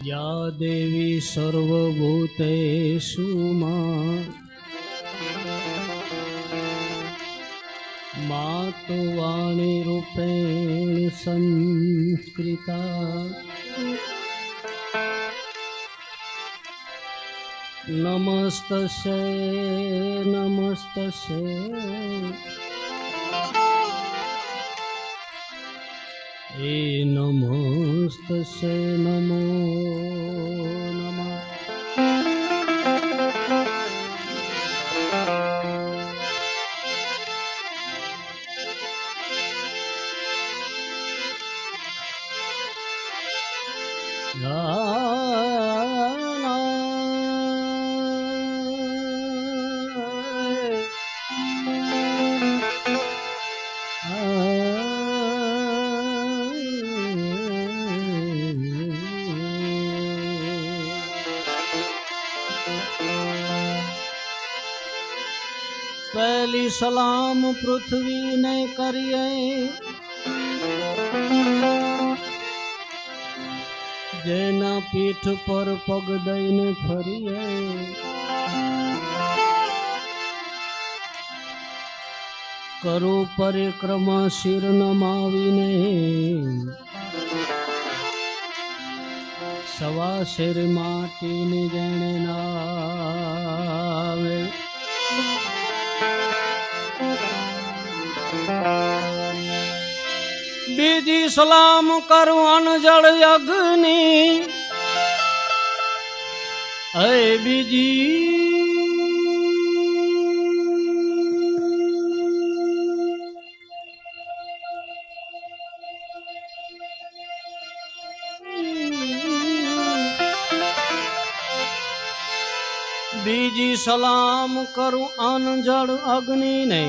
या देवी सर्वभूतेषु मातु वाणी रूपेण संस्कृता नमस्तस्यै नमस्तस्यै हे नमस्तस्यै नमो नमः। पहली सलाम पृथ्वी ने करिए, जेना पीठ पर पग दईने फरिए। करू परिक्रमा शिर नमावीने, सवा शेर माटी ने जेने नावे। बीजी सलाम करू अनजड़ अग्नि, ऐ बीजी बीजी सलाम करू अनजड़ अग्नि ने,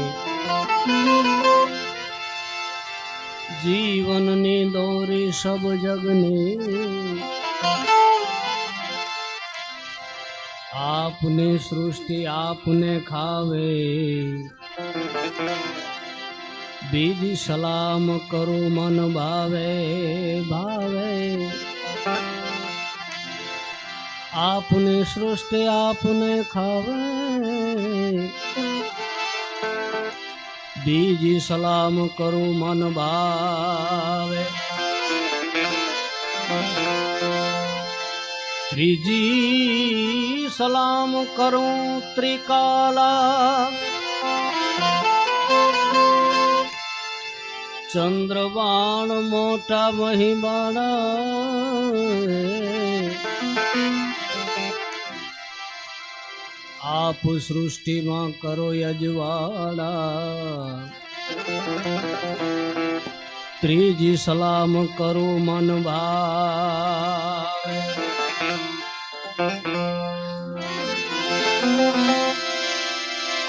जीवन ने दौरी सब जगने। आपने सृष्टि आपने खावे, बीजी सलाम करो मन भावे भावे। आपने सृष्टि आपने खावे, बीजी सलाम करो मन भावे। त्रीजी सलाम करूं त्रिकाला, चंद्रबाण मोटा महिबाणा। आप सृष्टि मां करो यजवाड़ा, त्रीजी सलाम करो मन भावे।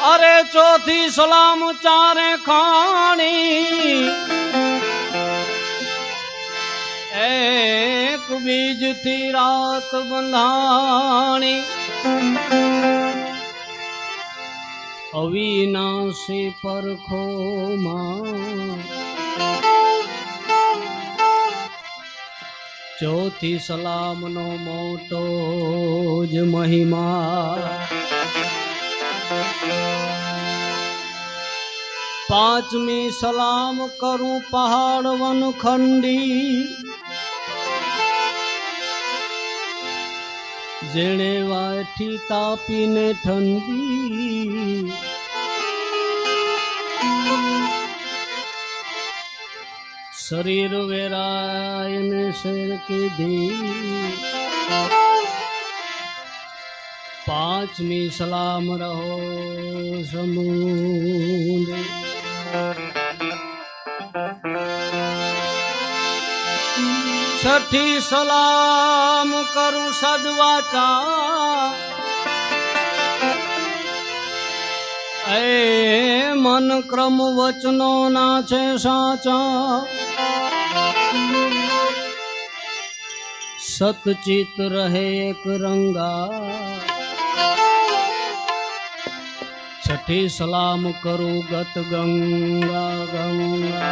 अरे चौथी सलाम चारे खानी, एक बीज थी रात बंधानी। अविनाशी परखो मां, चौथी सलाम नो मोटो ज महिमा। पांचमी सलाम करूं पहाड़ वन खंडी, जेणे वाठी तापीने ठंडी। शरीर वेरायन शेर की दी। पांचवी सलाम रहो समुद्री। छठी सलाम करूं सदवाचा, ए मन क्रम वचनो ना छे साचा। सतचित रहे एक रंगा, छठी सलाम करूं गत गंगा गंगा।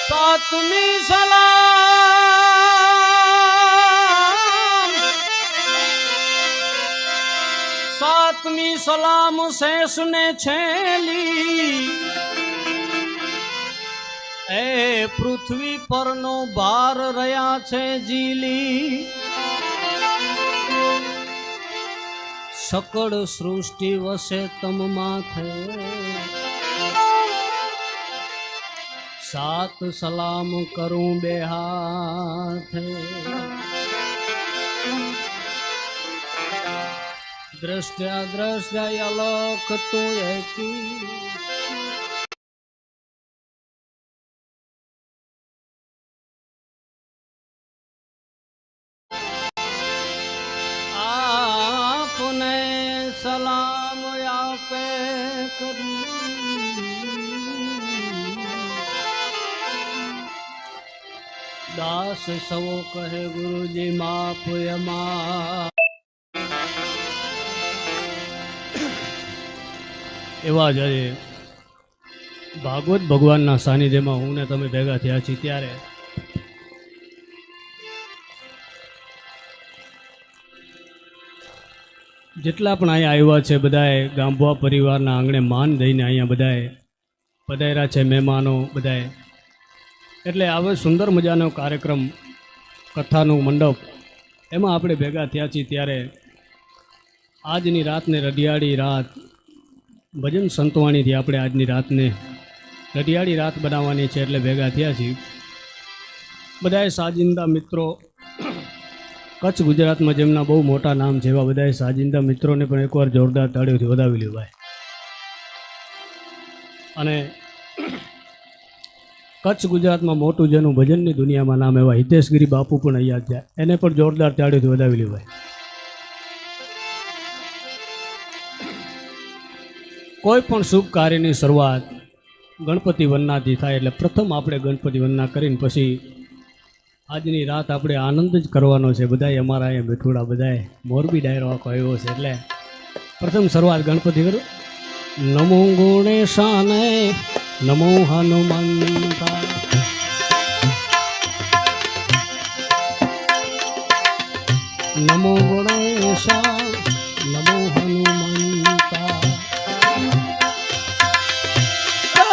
सातवीं सलाम સાતમી સલામ શેષને છેલી એ પૃથ્વી પરનો ભાર રહ્યા છે જીલી સકળ સૃષ્ટિ વસે તમ માથે સાત સલામ કરું બે હાથે દ્રષ્ટ્યા દ્રષ્ટ્યા અલખ તું એકી આપને સલામ આપે કરી દાસ સવો કહે ગુરુજી માપ યમા એવા જ ભાગવત ભગવાનના સાનિધ્યમાં હું ને તમે ભેગા થયા છીએ ત્યારે જેટલા પણ અહીંયા આવ્યા છે બધાએ ગામભા પરિવારના આંગણે માન દઈને અહીંયા બધાએ પધાર્યા છે મહેમાનો બધાએ એટલે આવે સુંદર મજાનો કાર્યક્રમ કથાનું મંડપ એમાં આપણે ભેગા થયા છીએ ત્યારે આજની રાતને રઢિયાળી રાત ભજન સંતવાણીથી આપણે આજની રાતને રઢિયાળી રાત બનાવવાની છે એટલે ભેગા થયા છીએ બધાએ સાજિંદા મિત્રો કચ્છ ગુજરાતમાં જેમના બહુ મોટા નામ છે એવા બધાએ સાજિંદા મિત્રોને પણ એકવાર જોરદાર તાળીઓથી વધાવી લ્યો ભાઈ અને કચ્છ ગુજરાતમાં મોટું જેનું ભજનની દુનિયામાં નામ એવા હિતેશગીરી બાપુ પણ અહીંયા થયા એને પણ જોરદાર તાળીઓથી વધાવી લ્યો ભાઈ કોઈ પણ શુભ કાર્યની શરૂઆત ગણપતિ વંદનાથી થાય એટલે પ્રથમ આપણે ગણપતિ વંદના કરીને પછી આજની રાત આપણે આનંદ જ કરવાનો છે બધાએ અમારા અહીંયા બેઠોડા બધાએ મોરબી ડાયરો આખો આવ્યો છે એટલે પ્રથમ શરૂઆત ગણપતિ કરું નમો ગુણેશાને નમો હનુમંતા નમો ગુણેશા નમો હનુમંતા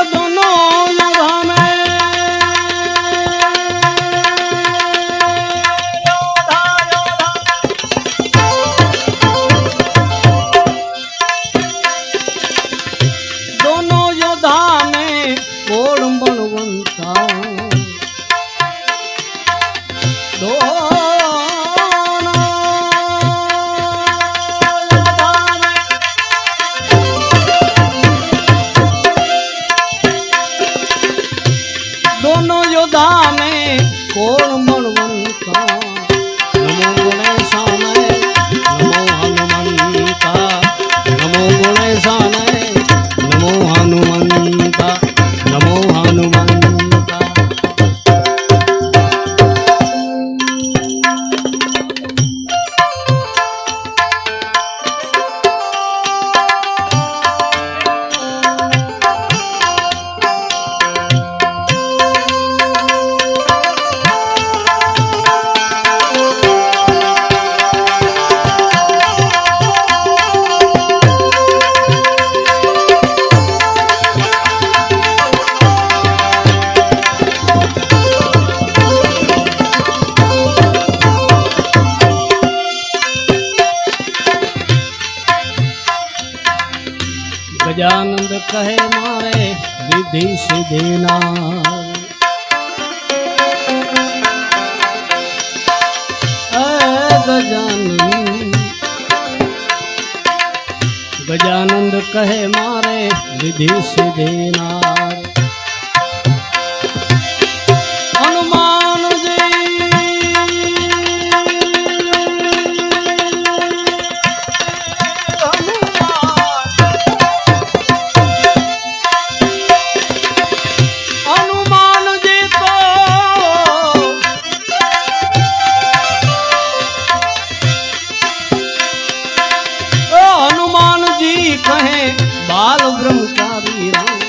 दोनों युगा में दोनों योद्धा में कोण बलवंता दोनों योद्धा में कोण बलवंता नमो गुणेशाने नमो हनुमंता नमो गुणेशाने नमो हनुमंता नमो हनुमंता गजानंद कहे मारे विधि सिद्धि गजानंद कहे मारे विधि सिद्धि हनुमान जी कहे बाल ब्रह्मचारी राम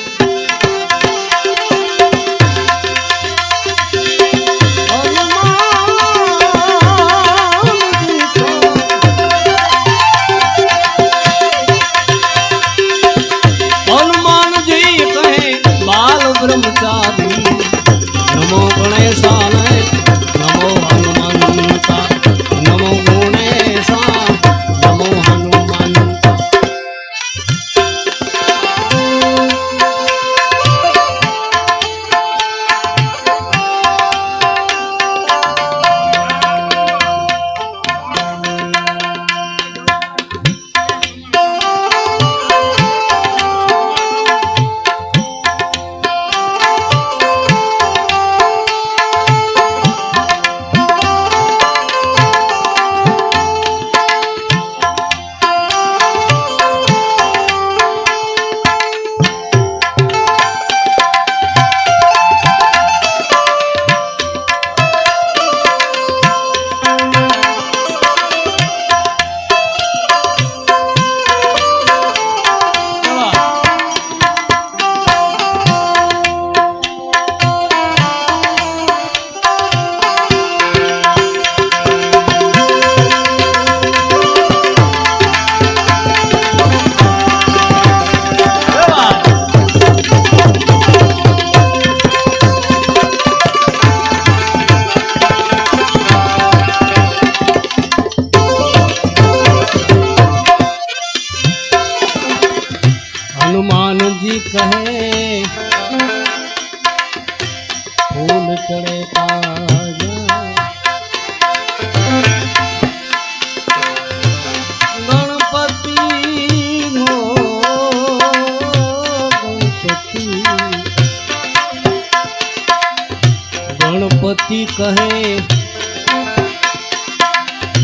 કહે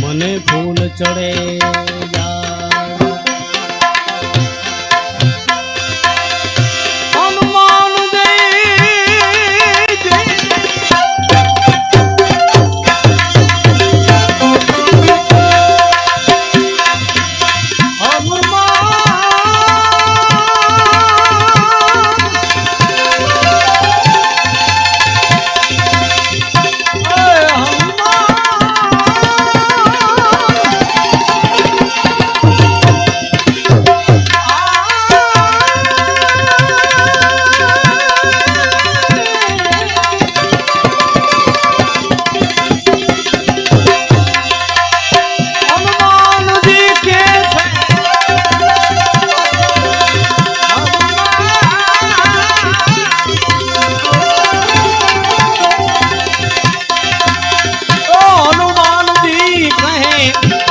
મને ફૂલ ચડે હનુમાન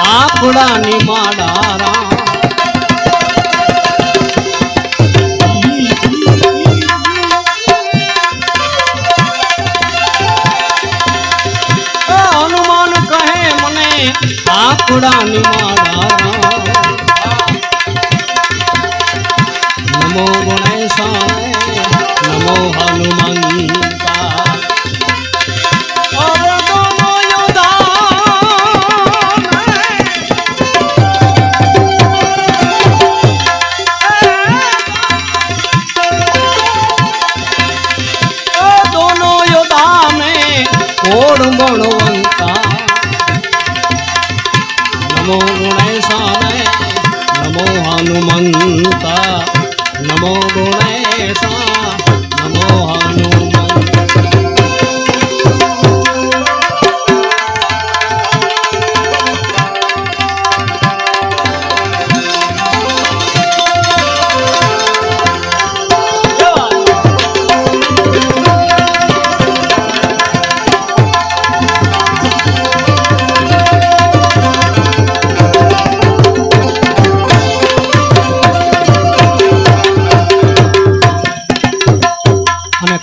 આપડાની માડારા હનુમાન કહે મને આપડાની માડારા નમો ગણેશાય નમો હનુમંતા બળવંતા નમો ગુણેશાય નમો હનુમંતા નમો ગુણેશા નમો હનુમંત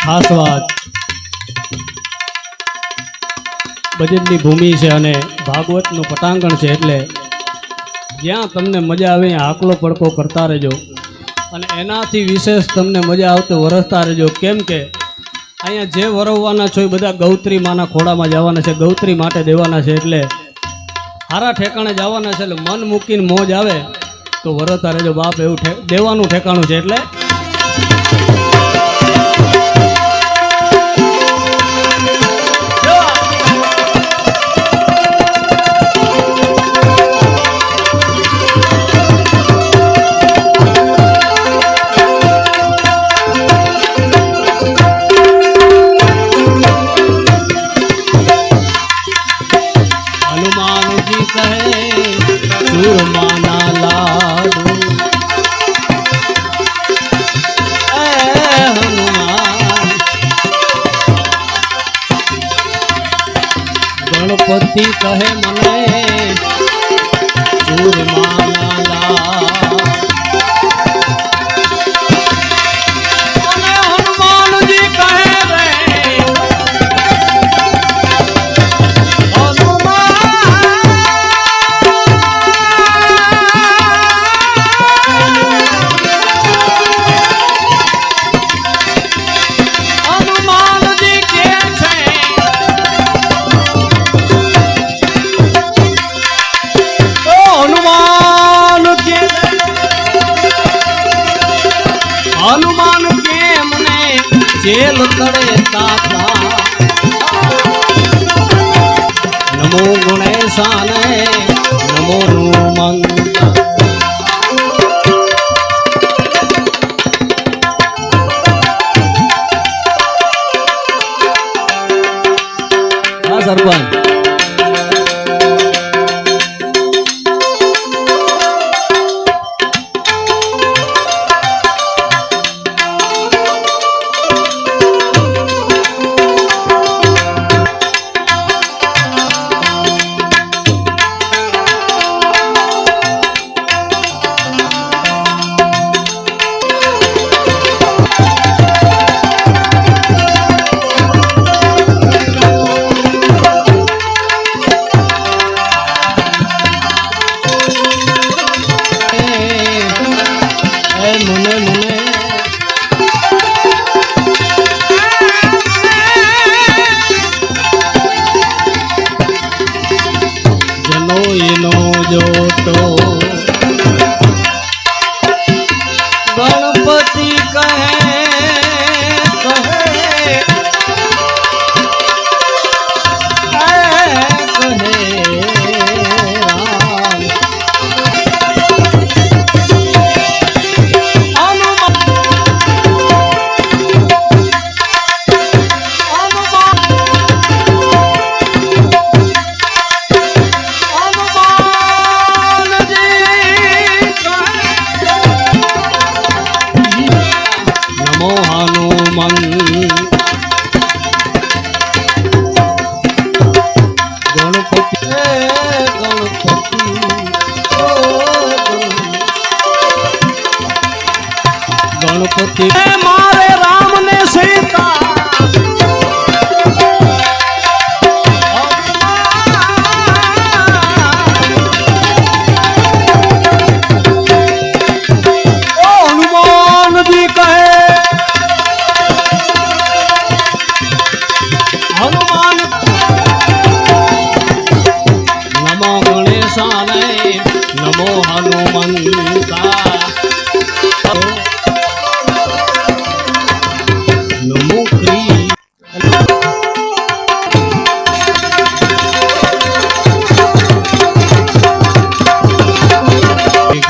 ખાસ વાત ભજનની ભૂમિ છે અને ભાગવતનું પટાંગણ છે એટલે જ્યાં તમને મજા આવે ત્યાં આકલો પડકો કરતા રહેજો અને એનાથી વિશેષ તમને મજા આવતો વરસતા રહેજો. કેમ કે અહીંયા જે વરવવાના છો એ બધા ગૌત્રી માના ખોડામાં જવાના છે, ગૌત્રી માટે દેવાના છે એટલે સારા ઠેકાણે જવાના છે. એટલે મન મૂકીને મોજ આવે તો વરસતા રહેજો બાપ, એવું દેવાનું ઠેકાણું છે. એટલે ગણપતિ કહે મને ચૂરમાના લાડ અને હનુમાનજી કહે રે હનુમાનજી કે છે હનુમાન કે મને જેલ તળે તાતા નમો ગુણેશાને નમો હનુમંતા હા સરપંચ કોઈનો જોતો ગણપતિ કહે गणपति मारे राम ने सीता हनुमान जी कहे हनुमान नमो गणेशाय नमो हनुमंता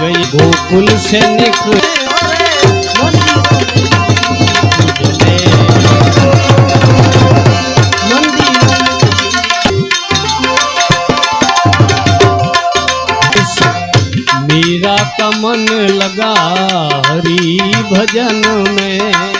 गई गोकुल से निकले मीरा का मन लगा हरि भजन में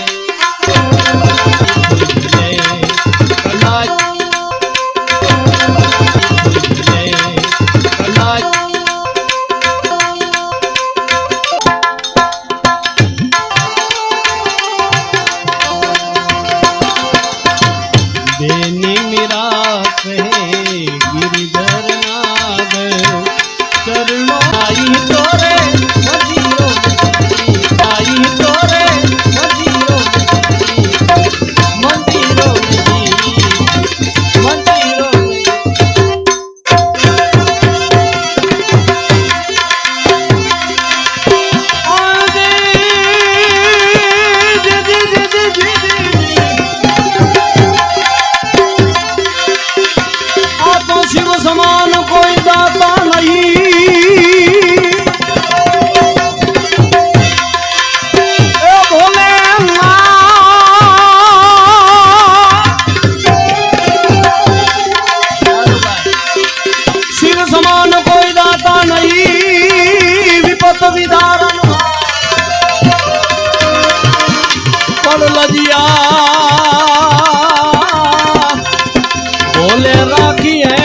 लजिया बोले राखिए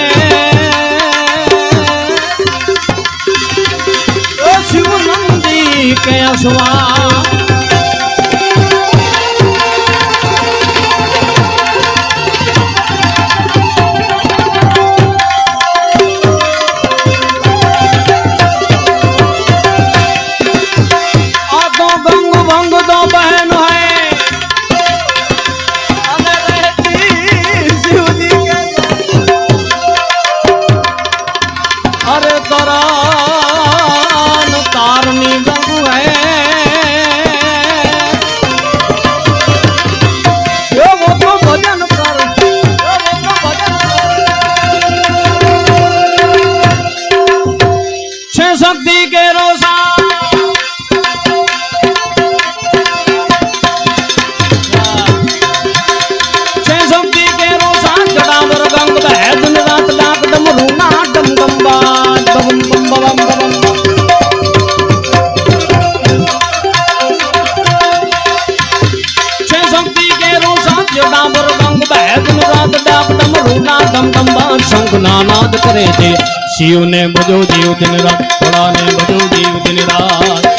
शिव नंदी के असवा शक्ति के रोसा शक्ति के रोसा जड़ावर गंग बह दिन रात डाक डम रूना डम गंबा डम बम बम बम शक्ति के रोसा जड़ावर गंग बह दिन रात डाक डम रूना डम गंबा शंख नानाद करे थे शिव ने बजो जीव दिन रात थोड़ा ने बजो जीव दिन रात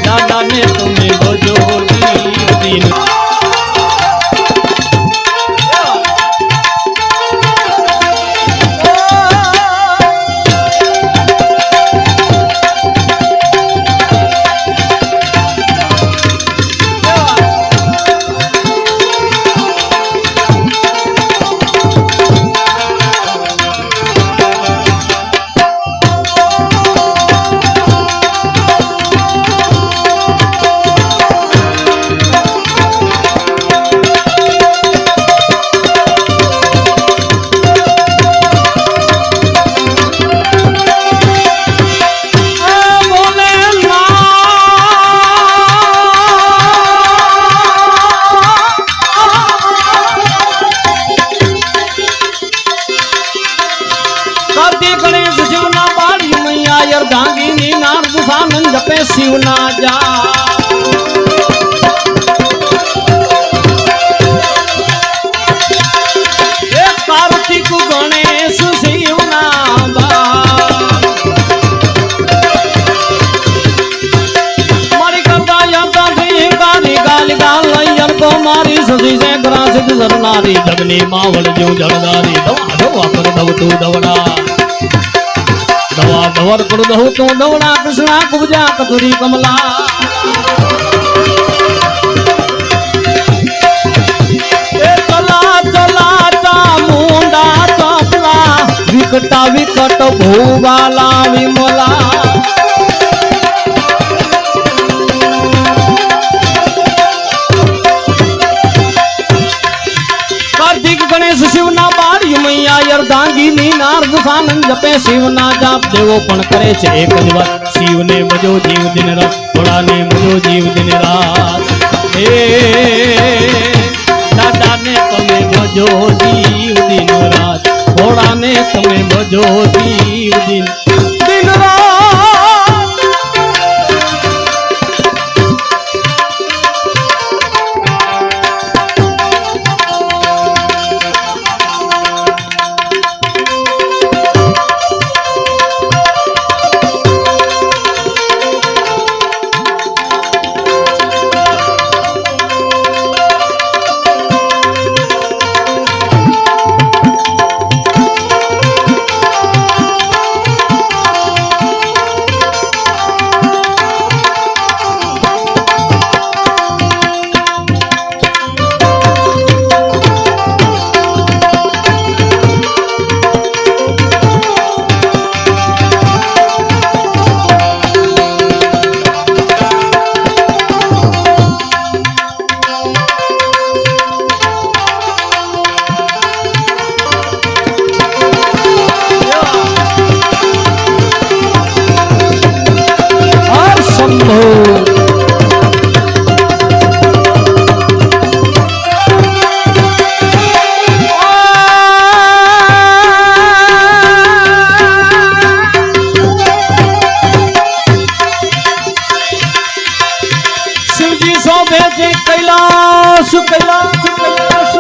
दादा ने तुम्हें बजो जीव दिन अर्धांगिनी नारद सानंद जपे शिव ना जा कार्तिक गणेश शिव ना मारी करता यादा सिंह गाली गाल गाल लयन को मारी ससी से ग्रासित सरनारी जगनी मावल जो जड़दारी दवा दवा कर दव तू दवड़ा दवा दवर कर दहु तू दवड़ा कृष्णा कुबजा कतुरी कमला चला चला चामुंडा चपला विकटा विकट भूबाला विमला कार्तिक गणेश शिवना बाड़ी मैया अर्धांगिनी नारद सानंद जपे शिवना जाप देवो पण करे छे एक ज वात शिव ने भजो जीव दिन रात भोळा ने भजो जीव दिन रात हे दादा ने तमे भजो जीव दिन रात भोळा ने तमे भजो जीव दिन रात कैलाश कैलाश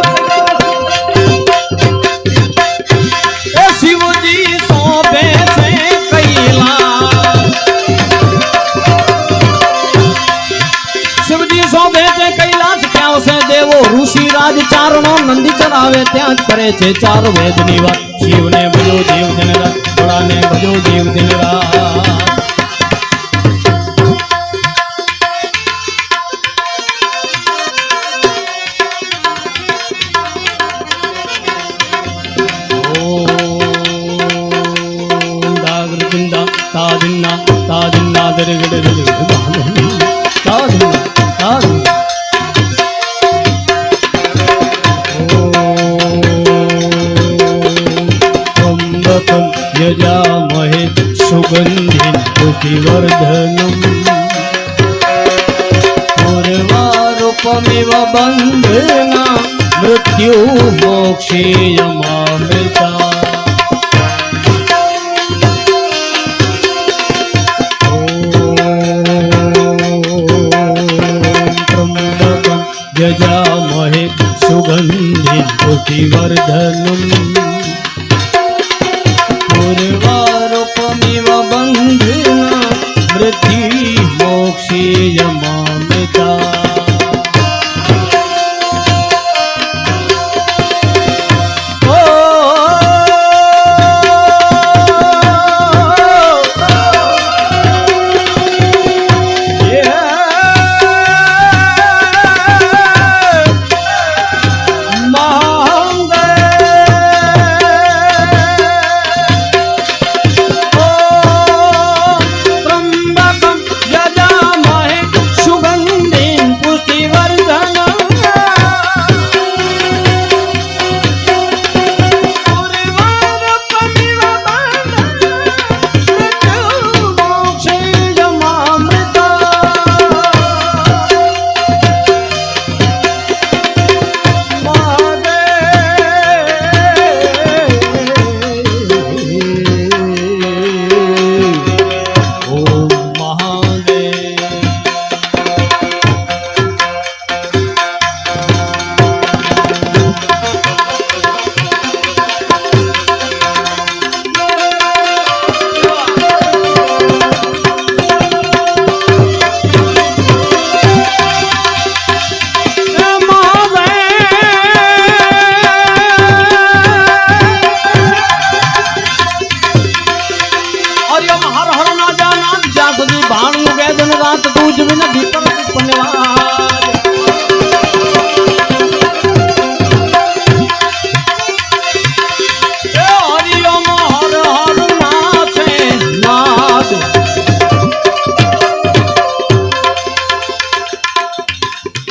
शिव जी सौंपे से कैलाश शिव जी सौंपे से कैलाश क्या से देवो ऋषि राज चारणो नंदी चढ़ावे त्या करे छे चार वेद नी वात शिव ने भजो जीव दिन रात भोळा ने भजो जीव दिन रात तादिन्ना तादिन्ना दरे गड़े तादिन्ना तादिन्ना त्र्यंबकं यजामहे सुगन्धिं पुष्टिवर्धनम् उर्वारुकमिव बन्धना मृत्यु मोक्षेयमामृता यजामहे सुगन्धिं पुष्टिवर्धनम् पूर्वारोपमिव बन्धना मृत्युमोक्षेयमामृता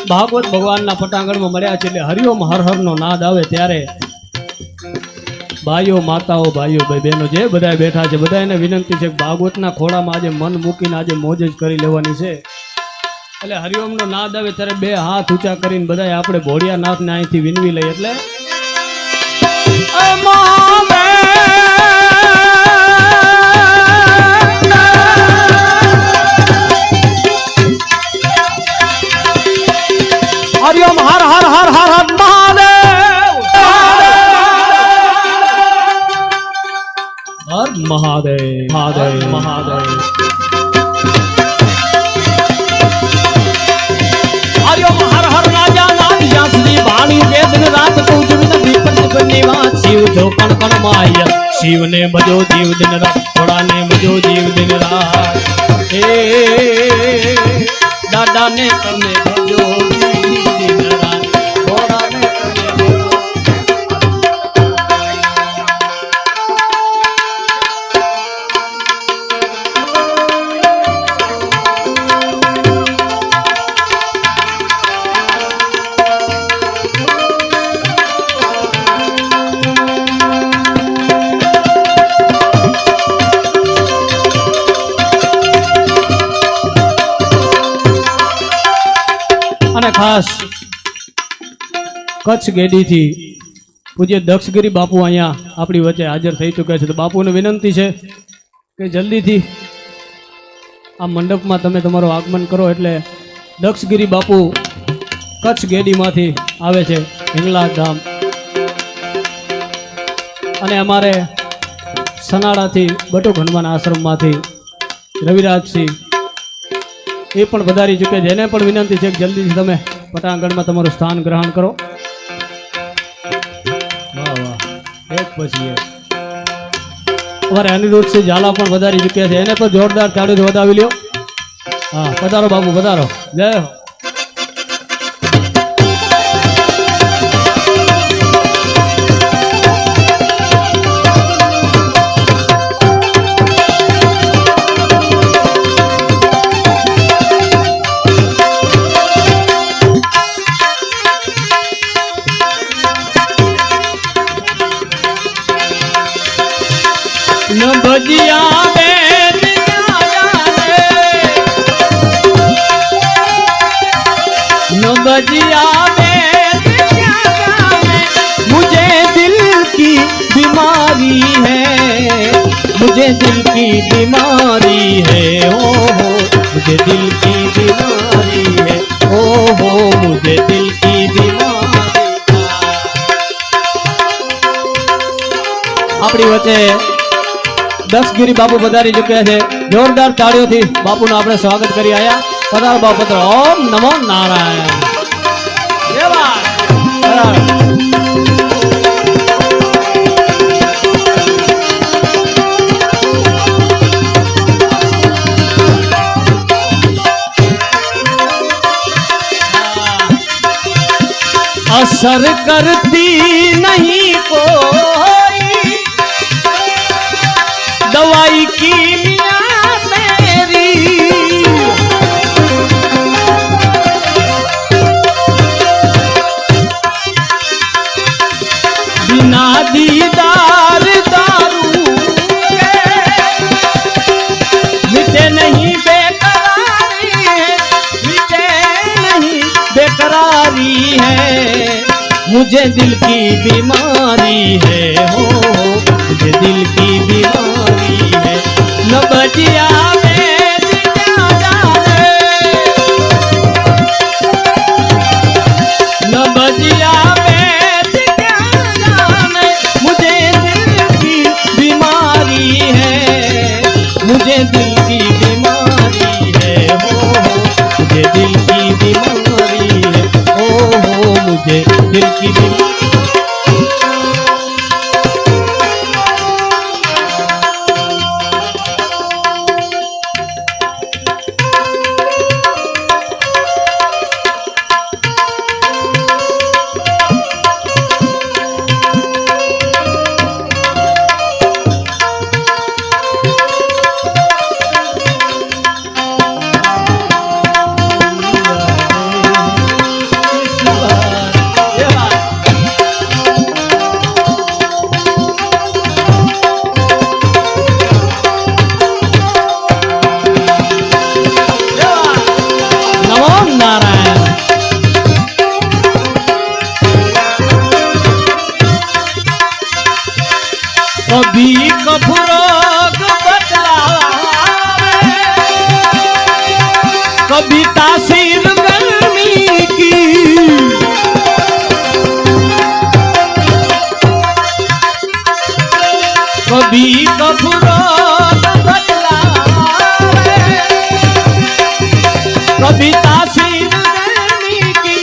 ભાગવત ભગવાનના પટાંગણમાં મળ્યા છે એટલે હરિઓમ હર હરનો નાદ આવે ત્યારે ભાઈઓ માતાઓ ભાઈઓ ભાઈ બહેનો જે બધા બેઠા છે બધાને વિનંતી છે કે ભાગવતના ખોળામાં આજે મન મૂકીને આજે મોજ જ કરી લેવાની છે એટલે હરિઓમનો નાદ આવે ત્યારે બે હાથ ઊંચા કરીને બધાએ આપણે ભોળિયાનાથને અહીંથી વિનવી લઈએ એટલે હરિઓમ હર હર હર હર હર મહાદેવ હર મહાદેવ મહાદેવ મહાદેવ હરિઓમ હર હર રાજા નાદિયા શ્રી વાણી જે દિન રાત તું જુન દીપક બની વાત શિવ જો કણ કણ માય શિવને ભજો જીવ દિન રાત થોડાને ભજો જીવ દિન રાત એ દાદાને તમે ભજો જીવ દિન રાત થોડાને તમે ભજો અને ખાસ કચ્છ ગેડીથી પૂજ્ય દક્ષગીરી બાપુ અહીંયા આપણી વચ્ચે હાજર થઈ ચૂક્યા છે તો બાપુને વિનંતી છે કે જલ્દીથી આ મંડપમાં તમે તમારું આગમન કરો એટલે દક્ષગીરી બાપુ કચ્છ ગેડીમાંથી આવે છે હિંગલાજ ધામ અને અમારે સનાડાથી બટુક હનુમાન આશ્રમમાંથી રવિરાજસિંહ એ પણ વધારી ચૂકે છે એને પણ વિનંતી છે કે જલ્દીથી તમે પટાંગણમાં તમારું સ્થાન ગ્રહણ કરો વાહ વાહ એક પછી એક અમારે અનિરુદ્ધસિંહ ઝાલા પણ વધારી ચૂક્યા છે એને પણ જોરદાર તાળીથી વધાવી લ્યો હા પધારો બાપુ પધારો જય હો न भजिया में न भजिया में मुझे दिल की बीमारी है मुझे दिल की बीमारी है ओ हो मुझे दिल की बीमारी है ओ हो मुझे दिल की बीमारी આપણી વચ્ચે દક્ષગીરી બાપુ પધારી ચૂક્યા છે જોરદાર તાળીઓથી બાપુનું આપણે સ્વાગત કરી આયા પધારો બાપુ પધારો ઓમ નમો નારાયણ જય બાપ असर करती नहीं कोई दवाई की मियां तेरी बिना दीदार दारू मिटे नहीं बेकरारी है मिटे नहीं बेकरारी है मुझे दिल की बीमारी है हो मुझे दिल की बीमारी है न बजिया में दिया जाने न बजिया में दिया जाने मुझे दिल की बीमारी है मुझे दिल की बीमारी है हो मुझे दिल की बीमारी है ओ हो मुझे दिल की बीमारी कभी कफरोग बतलावे, कभी तासीर गर्मी की, कभी कफरोग बतलावे, कभी तासीर गर्मी की।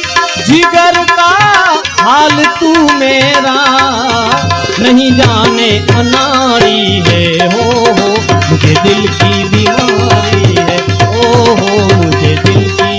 जिगर का हाल तू मेरा नहीं जाने अनाड़ी है, हो मुझे दिल की बीमारी है, ओ हो मुझे दिल की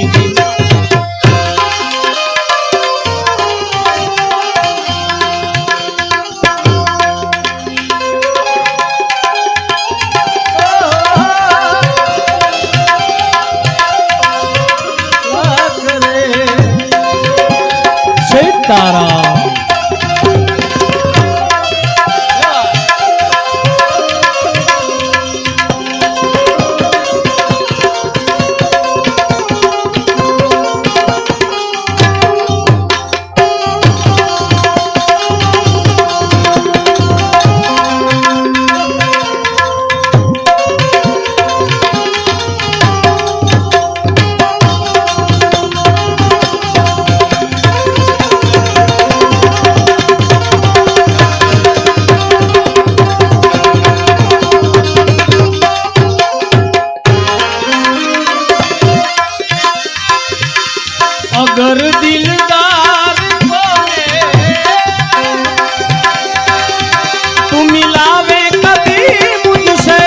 तारा। अगर दिलदार बोले तू मिलावे कभी मुझसे,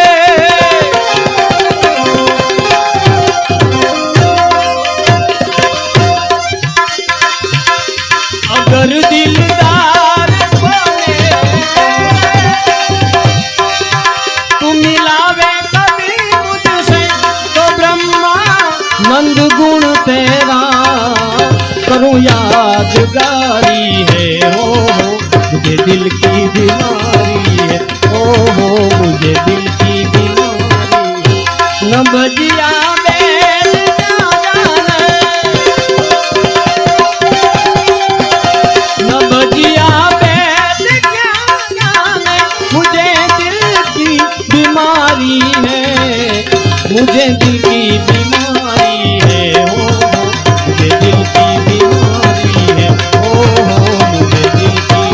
अगर दिलदार बोले तू मिलावे कभी मुझसे, तो ब्रह्मा नंद गुण तेरा करूं यादगारी है, हो मुझे दिल की बीमारी है, ओ हो मुझे दिल की बीमारी है। न बजिया बेल जाने, न बजिया बेल जाने, मुझे दिल की बीमारी है, मुझे दिल की बीमारी है, हो मुझे दिल की बीमारी है, ओ मुझे दिल की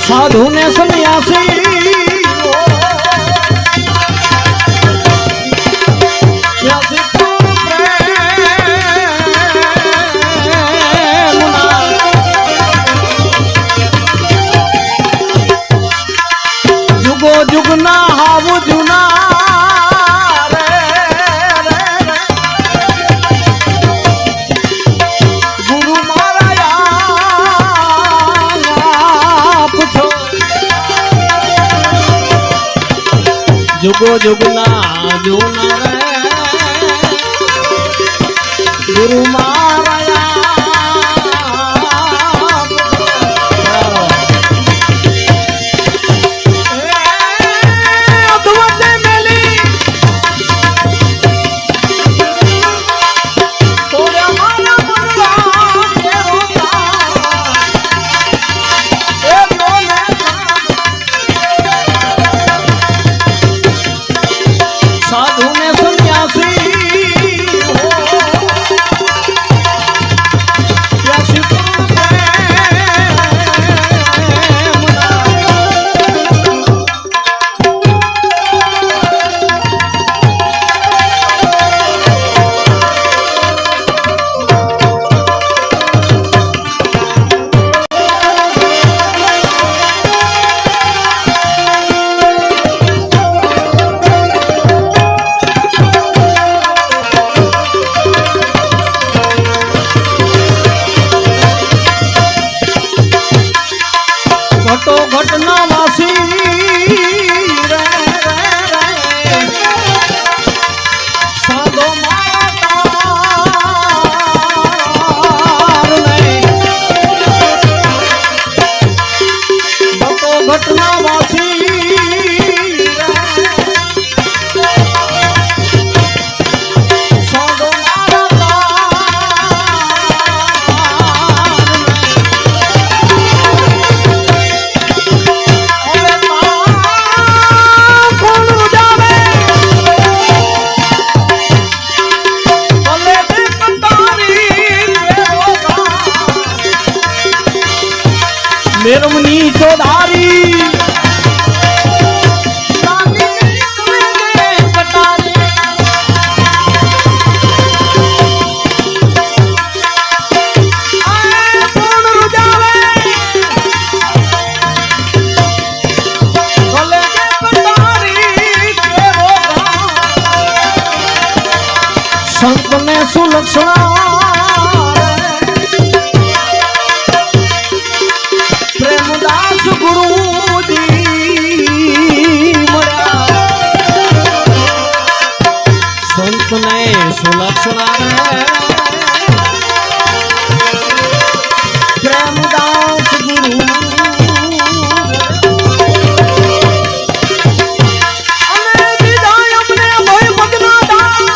साधु ने सन्यासी जुगो जुगना हाव जुना गुरु मारा पूछो जुगो जुगना जुना रे गुरु मारा साधु ने सन्यासी તને સુલક્ષણા રે પ્રેમદાસ ગુરુ અને વિદાય અમને ભય મગના દાન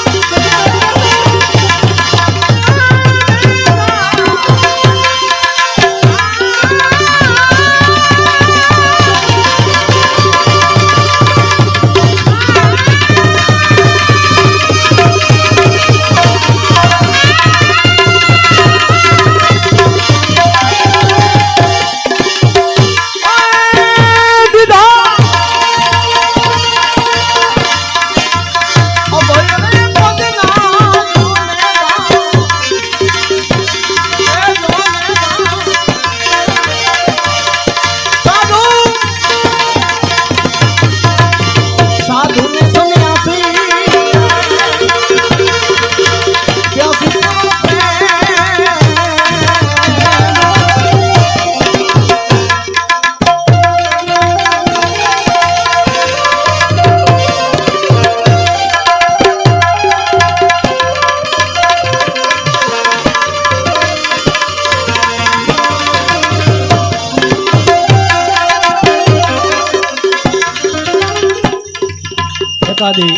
એકાદી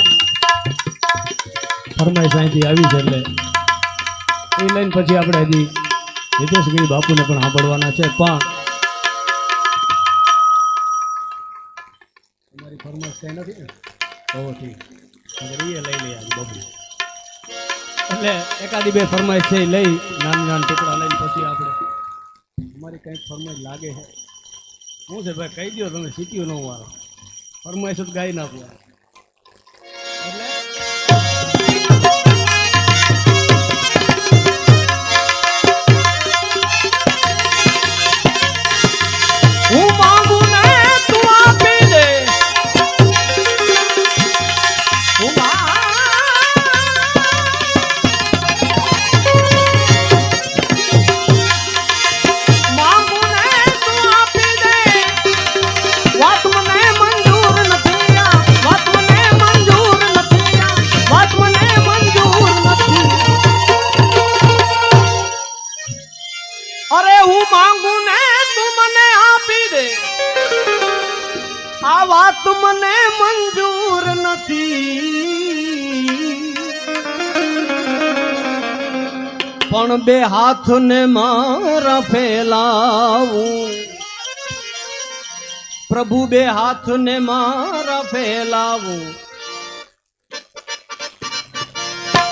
ફરમાઈશ અહીંથી આવી છે એટલે એ લઈને પછી આપણે હજી હિતેશગીરી બાપુને પણ સાંભળવાના છે પણ તમારી ફરમાઈશ કઈ નથી ને તો ઠીક એ લઈ લઈએ આજે બાપુ એટલે એકાદી બે ફરમાઈશ છે એ લઈ નાના નાના ટુકડા લઈને પછી આપણે તમારી કંઈક ફરમાઈશ લાગે છે શું છે ભાઈ કહી દો તમે સીટ્યું ન મારો ફરમાઈશ જ ગાઈ નાખું હું માંગુ ને તું આપી દે હું માંગુ ને તું આપી દે વાત મને મંજૂર નથી વાત મને મંજૂર નથી વાત મને મંજૂર નથી અરે હું માંગુ ને તું મને આપી દે આ વાત મને મંજૂર નથી પણ બે હાથ ને મારા ફેલાવું પ્રભુ બે હાથ ને મારા ફેલાવું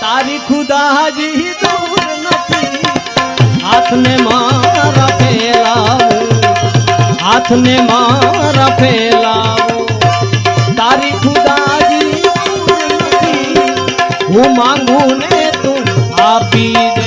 તારી ખુદાજી દૂર નથી હાથ ને મારા ફેલાવું હાથ ને મારા ફેલાવું તારી ખુદાજી નથી હું માંગુ ને તું આપી દે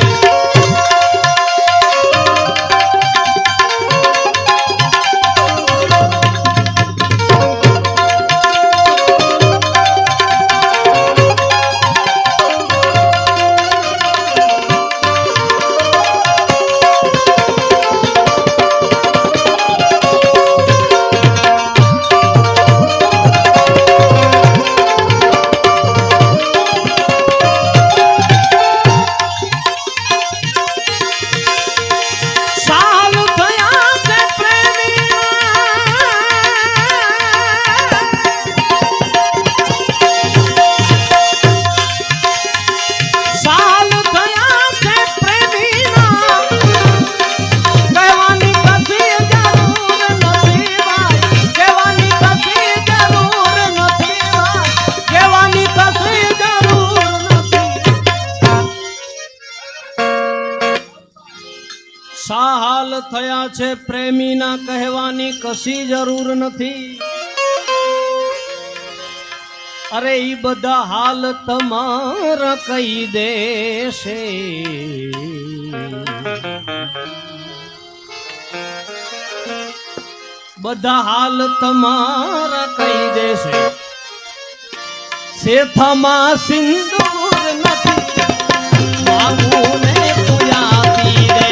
સાહાલ થયા છે પ્રેમીના કહેવાની કશી જરૂર નથી અરે ઈ બધા હાલ તમારા કહી દેશે બધા હાલ તમારા કહી દેશે શેથામાં સિંદૂર નથી માંગુ ને તું આપી દે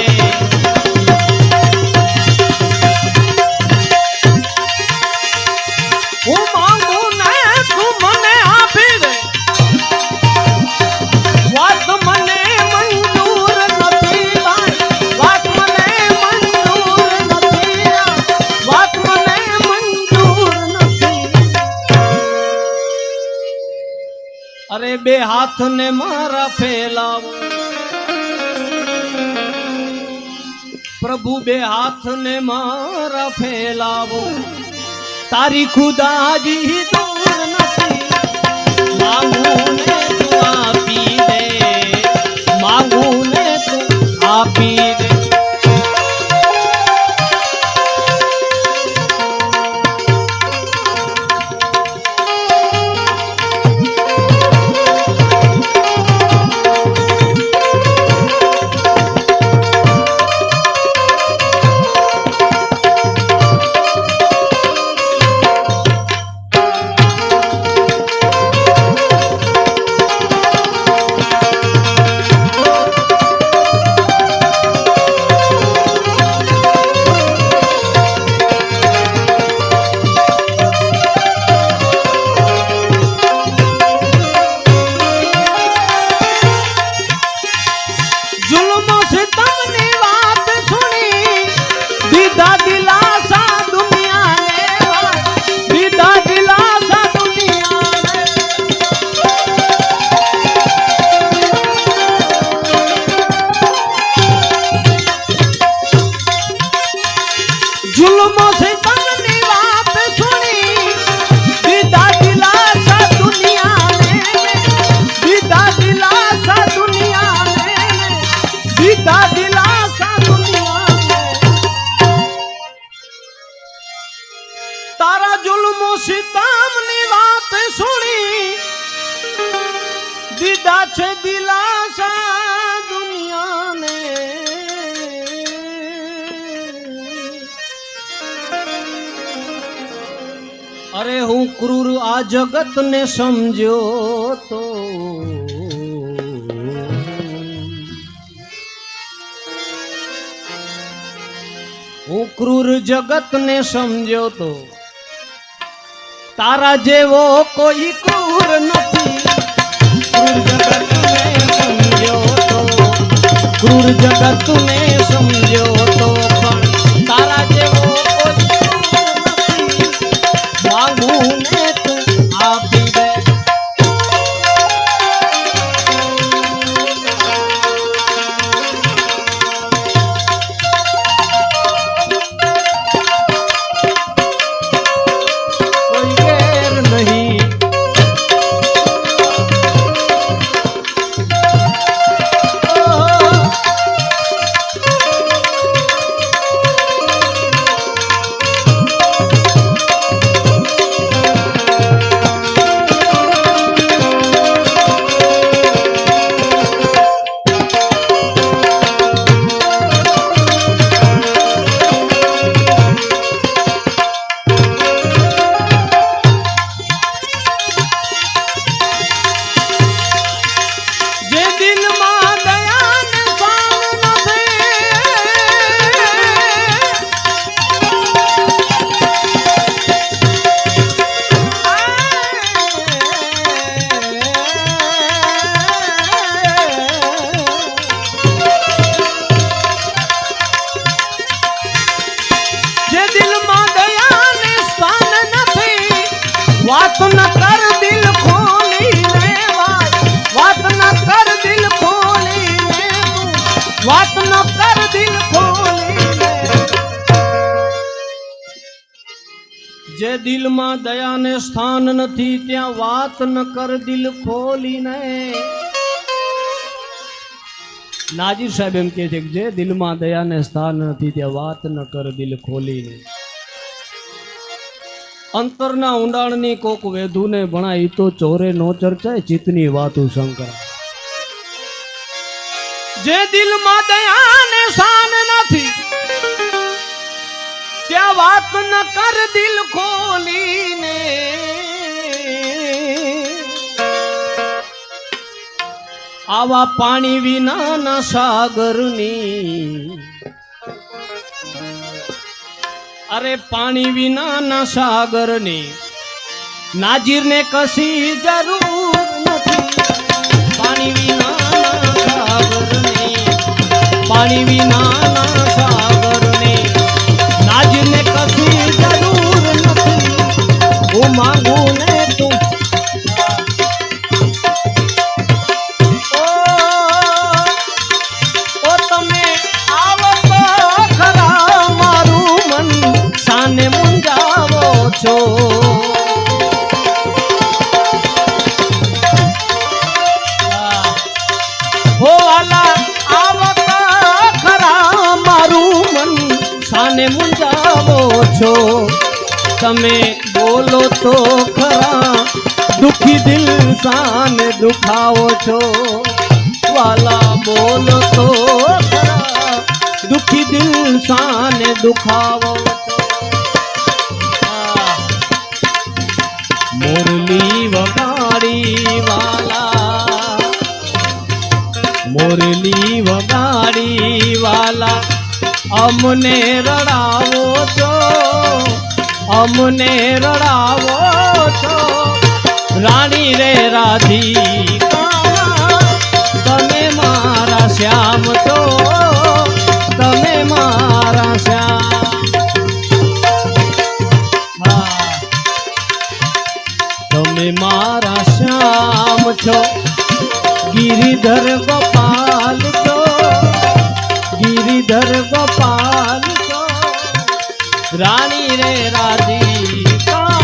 હું માંગુ ને તું મને આપી દે અરે બે હાથ ને મારા ફેલાવો પ્રભુ બે હાથ ને મારા ફેલાવો તારી ખુદાજી દૂર નથી માંગું ને તું આપી દે માંગું ને તું આપી દે તારા જુલ્મો સિતમની વાત સુણી દીધા છે દિલાસા દુનિયાને અરે હું ક્રૂર આ જગતને સમજ્યો તો હું ક્રૂર જગતને સમજ્યો તો તારા જેવો કોઈ ક્રૂર નથી ક્રૂર જગતને સમજ્યો તો પણ તારા જેવો કોઈ ક્રૂર નથી માંગું ને તું આપી દે જે દિલમાં દયાને સ્થાન નથી ત્યાં વાત ન કર દિલ ખોલીને નાજીર સાહેબ એમ કહે છે કે જે દિલમાં દયાને સ્થાન નથી ત્યાં વાત ન કર દિલ ખોલીને અંતરના ઊંડાણની કોક વેધુને ભણાય તો ચોરે નો ચર્ચાય ચિત્તની વાતું શંકર જે દિલમાં દયાને સ્થાન નથી ત્યાં વાત ન કર દિલ ખોલીને આવા પાણી વિનાના સાગરની અરે પાણી વિનાના સાગરની નાજીરને કશી જરૂર નથી પાણી વિનાના સાગરની પાણી વિનાના સાગરની નાજીરને કશી જરૂર નથી હું માંગુ ને તું છો તમે બોલો તો ખરા દુખી દિલ સાને દુખાવો છો વાલા બોલો તો ખરા દુખી દિલ સાને દુખાવો છો મુરલી વગાડી વાલા મુરલી વગાડી વાલા અમને રડાવો છો અમને રડાવો છો રાણી રે રાધિકા તમે મારા શ્યામ છો તમે મારા શ્યામ તમે મારા શ્યામ છો ગિરિધર ગોપાલ છો ગિરિધર ગોપાલ છો રાણી રે રાધિકા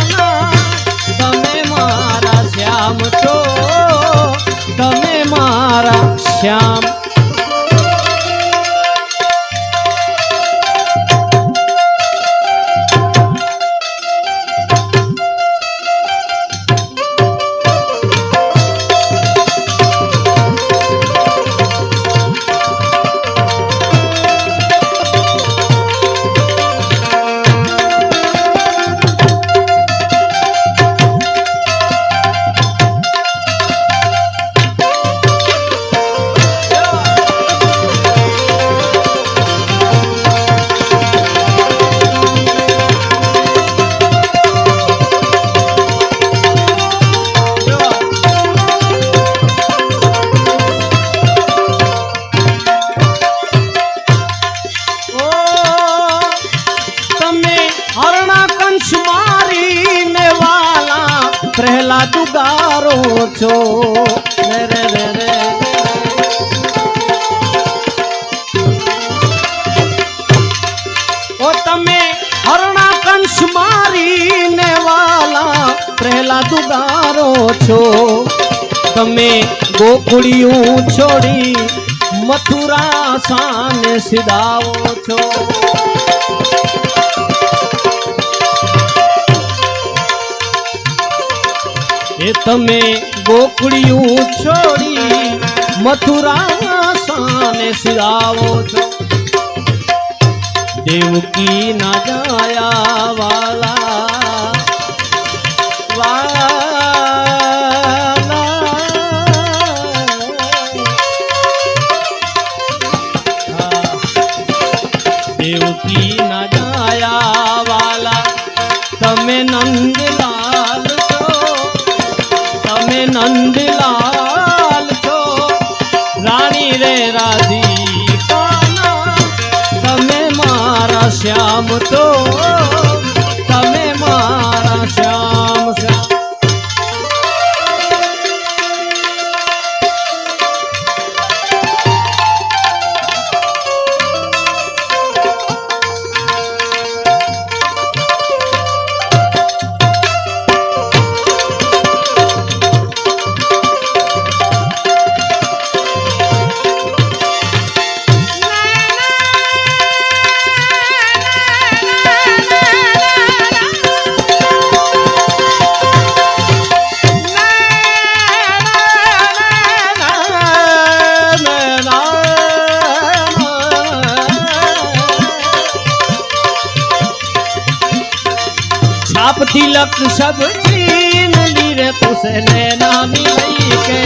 તમે મારા શ્યામ છો તમે મારા શ્યામ પ્રહલાદ ગારો છો રે રે રે રે ઓ તમે હરણા કંસ મારીને વાલા પ્રહલાદ ગારો છો તમે ગોકુળિયું છોડી મથુરા સાને સિધાવો છો એ તમે ગોકુળિયું છોડી મથુરા સાને સિધાવો છો દેવકી ના જાયા વાલા દેવકી ના જાયા વાલા તમે નંદલાલ નંદલાલ છો રાણી રે રાધિકા તમે મારા શ્યામ છો તમે મારા શ્યામ શ્યામ छाप तिलक सब छीन ली रे तुसे नैना मिलई के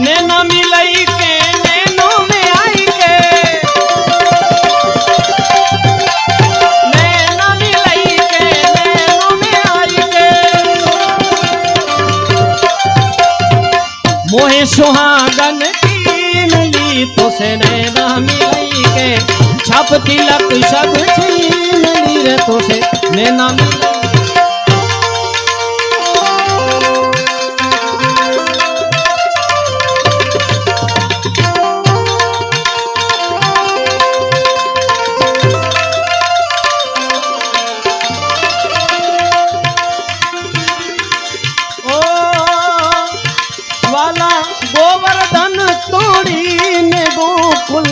नैना मिलई के नैनो में आई के नैना मिलई के नैनो में आई के मोहे सुहागन कीन ली तुसे नैना मिलई के छाप तिलक सब छीन ली रे तुसे नैना मिलई વાલા ગોવર્ધન તોડીને ગોકુલ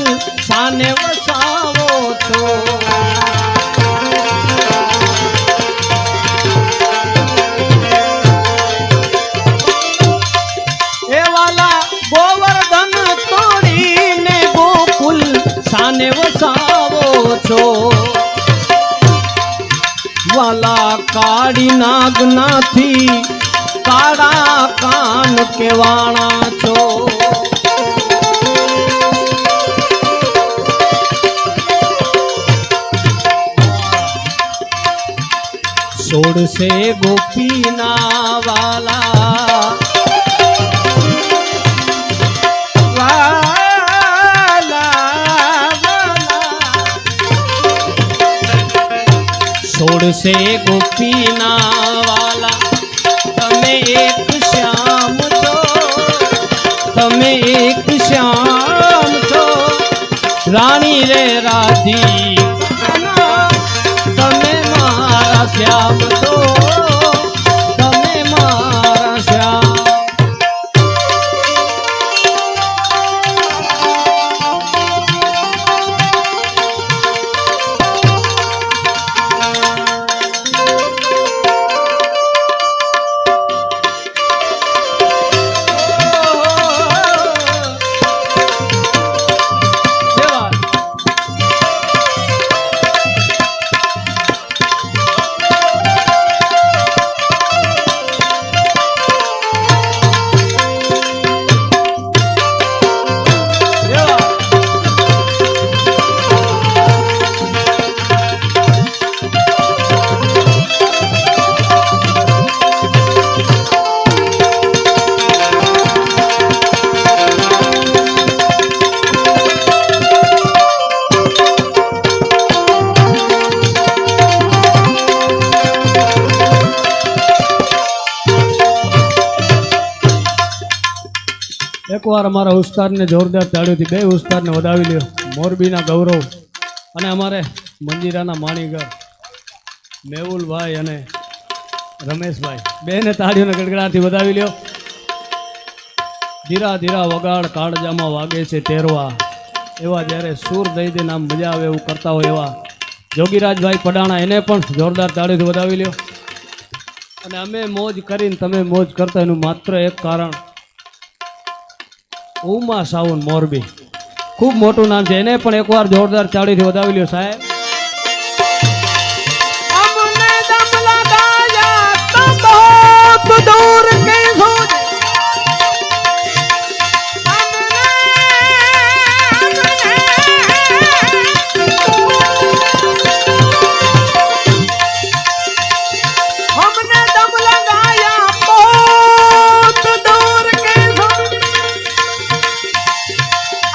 મને વસાવો છો વાલા કાળી નાગનાથી કાળા કાન કેવાણા છો છોડશે ગોપીના વાલા છોડશે ગોપીના વાલા તમે એક શ્યામ છો તમે એક શ્યામ છો રાણી રે રાધી તમે મારા શ્યામ છો તમે મારા શ્યામ એકવાર અમારા ઉસ્તાદને જોરદાર તાળીઓથી બે ઉસ્તાદને વધાવી લ્યો મોરબીના ગૌરવ અને અમારે મંજીરાના માણીગર મેહુલભાઈ અને રમેશભાઈ બેને તાળીઓને ગડગડાથી વધાવી લ્યો ધીરા ધીરા વગાડ કાળજામાં વાગે છે તેરવા એવા જ્યારે સૂર દઈ દઈને આમ મજા આવે એવું કરતા હોય એવા જોગીરાજભાઈ પડાણા એને પણ જોરદાર તાળીઓથી વધાવી લ્યો અને અમે મોજ કરીને તમે મોજ કરતા એનું માત્ર એક કારણ ઉમા સાવન મોરબી ખૂબ મોટું નામ છે એને પણ એકવાર જોરદાર તાળીથી વધાવી લ્યો સાહેબ અમને દમ લગાયા તો દૂર કે સોચ हमने दम लगाया बहुत दूर के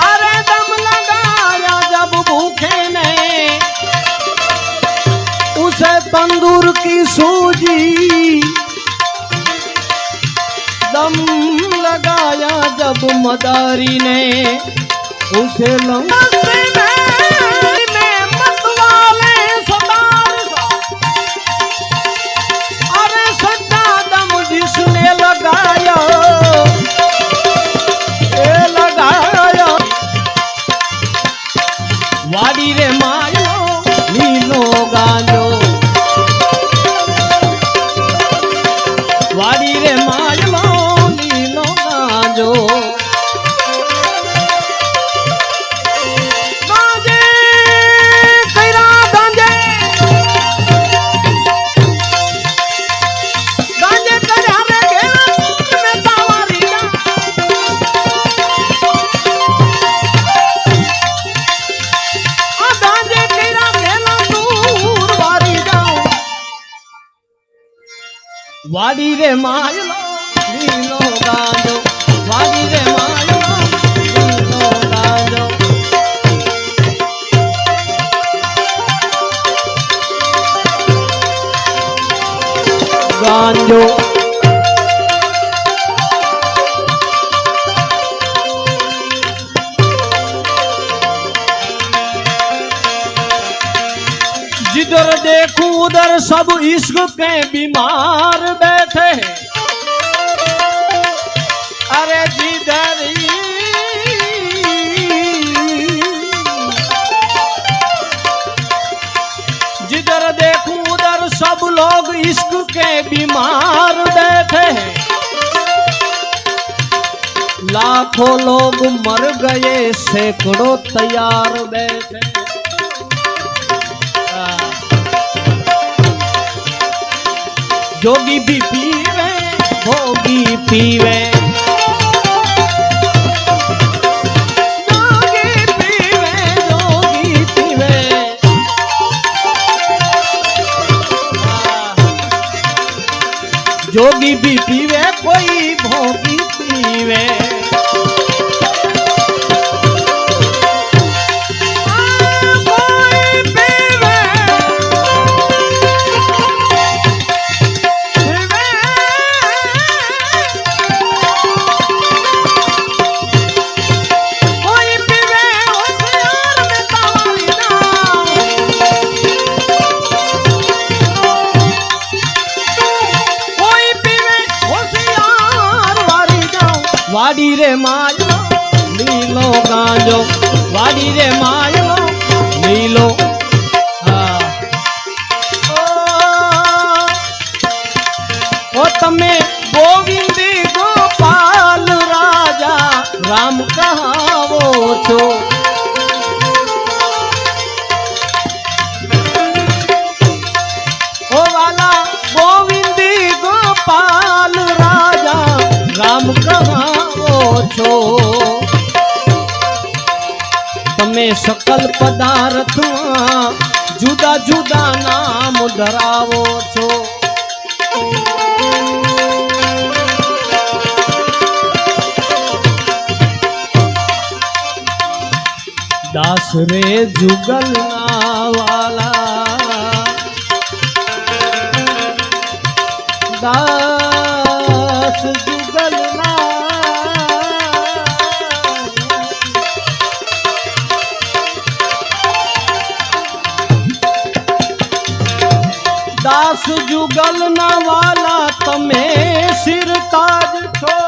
अरे दम लगाया जब भूखे ने उसे तंदूर की सूजी दम लगाया जब मदारी ने उसे वाड़ी रे मायो नीलो गांजो वाड़ी रे मायो नीलो गांजो गांजे कइरा गांजे गांजे कइरा रे घेरा में तावारी जा वाड़ी रे मायलो नीलो गांजो वाड़ी रे मायलो नीलो गांजो गांजो जिधर देखूं उधर सब इश्क के बीमार बैठे हैं अरे जिधर जिधर देखूं उधर सब लोग इश्क के बीमार बैठे हैं लाखों लोग मर गए सैकड़ों तैयार बैठे। जोगी भी पीवे भोगी पीवे, जोगी पीवे जोगी पीवे, जोगी भी पीवे कोई भोगी पीवे। वाड़ी रे मायो नीलो गांजो, वाड़ी रे मायो नीलो। ओ तमे गोविंद गोपाल राजा राम कहावो छो। ओ वाला गोविंद गोपाल राजा राम कहावो छो। तमे सकल पदार्थ जुदा जुदा नाम धरावो छो। दास रे जुगल ना वाला, दास जुगल ना, दास जुगल ना वाला तमे सिर ताज छो।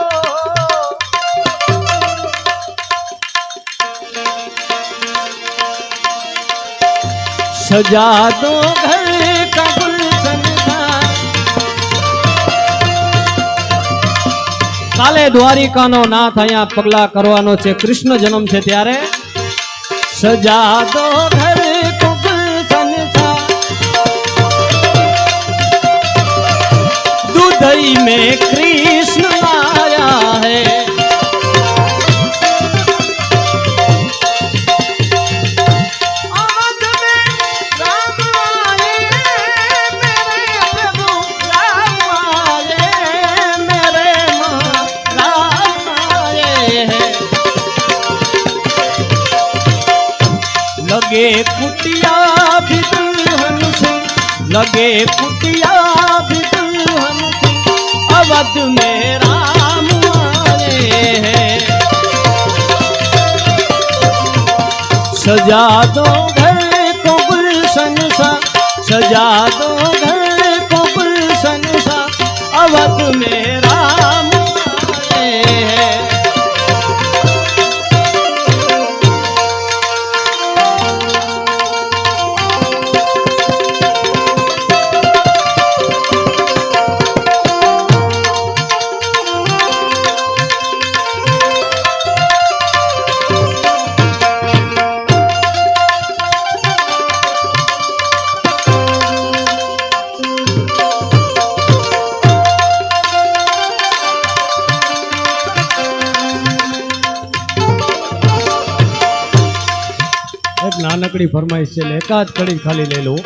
सजा दो घर का गुलशन का। काले द्वारिकानो नाथ अहींया पगला करवानो छे, कृष्ण जन्म छे त्यारे। सजा दो घर को गुलशन का, दुधई में कृष्ण आया है। लगे कुटिया भी दुल्हन से, लगे कुटिया भी दुल्हन से, अवध में राम आए हैं। सजा दो घर को गुलशन सा, सजा दो घर को गुलशन सा, अवध में राम आए हैं। एक नानकड़ी फरमाइश છે એટલે એકાદ કડી ખાલી લઈ લઉં,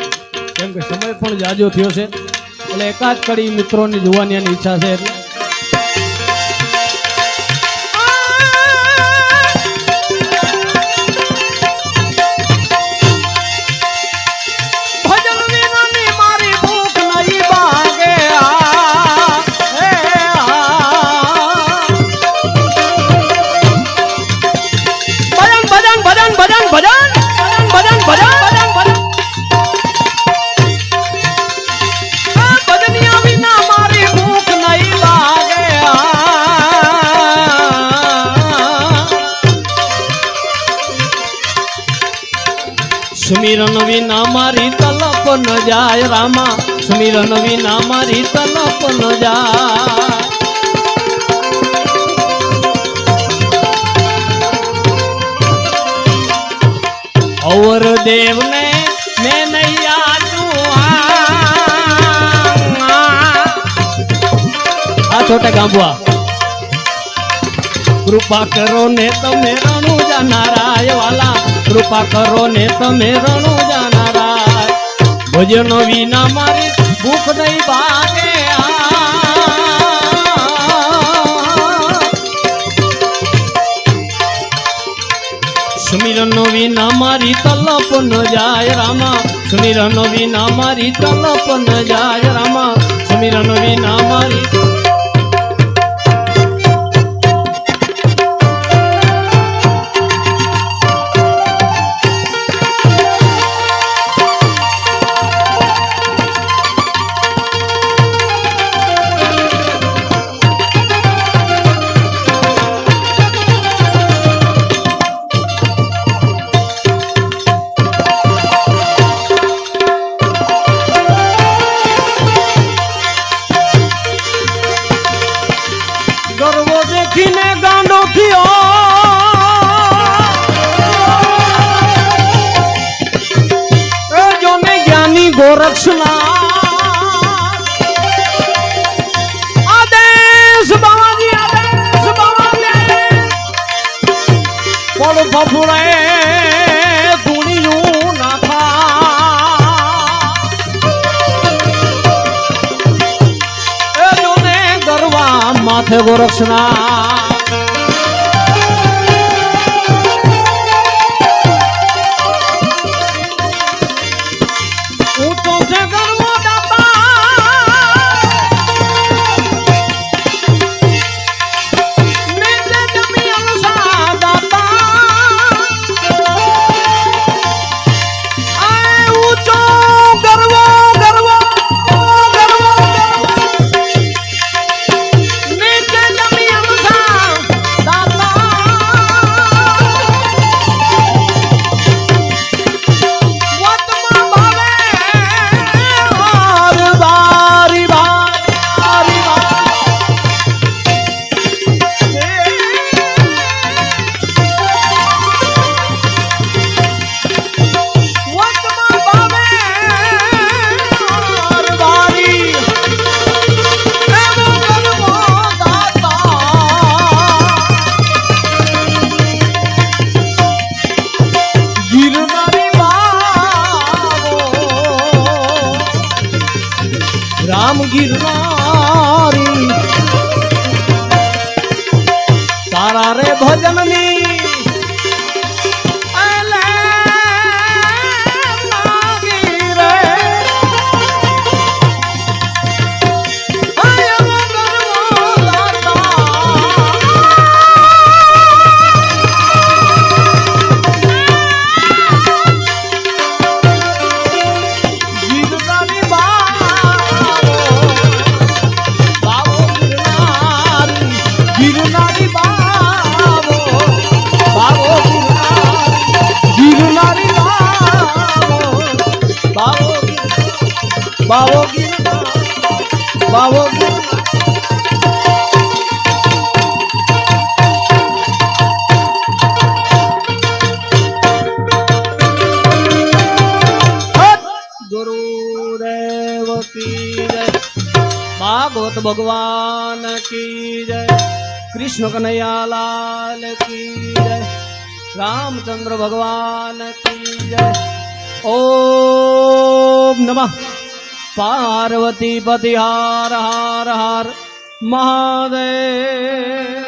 કેમ કે સમય પણ જાજો થયો છે એટલે એકાદ કડી મિત્રોની જોવાની ઈચ્છા છે એટલે सुमिरन विना मारी तलप न जाय रामा, सुमिरन विना मारी तलप न जाय। कंवर देव ने मैं नैया आ छोटे गांबुआ कृपा करो ने तमे रणु जानाराय वाला कृपा करो ने तमे रणु जानाराय भजन विना मारी भूख नहीं भागे सुमिरन विना मारी तलप न जाय रामा सुमिरन विना मारी तलप न जाय रामा सुमिरन विना मारी गर्वो देखीने गांडो थियो ए जोने ज्ञानी गोरक्षना आदेश बाबाजी पड़ फफुड़े दुनियों ना था ए जोने गरवा माथे गोरक्षना ऊंचो से गरवा दाता नीचे जमीन सा दाता आए ऊंचो गरवा गरवा गरवा नीचे जमीन सा दाता वतमा भावे और बारी बारी वतमा भावे और बारी एवं गरवा दाता गिरनारी बाबो राम गिरनारी तारा रे भजननी अले लागी रे आय गरवा दाता गिरनारी बाबो गिरनारी बाबो गिरनारी बाबो बाबो गिरनारी बाबो गुरुदेव की जय भागवत भगवान की जय कृष्ण कन्हैया लाल की जय रामचंद्र भगवान की जय ओम नमः पार्वती पति हर हर हर महादेव।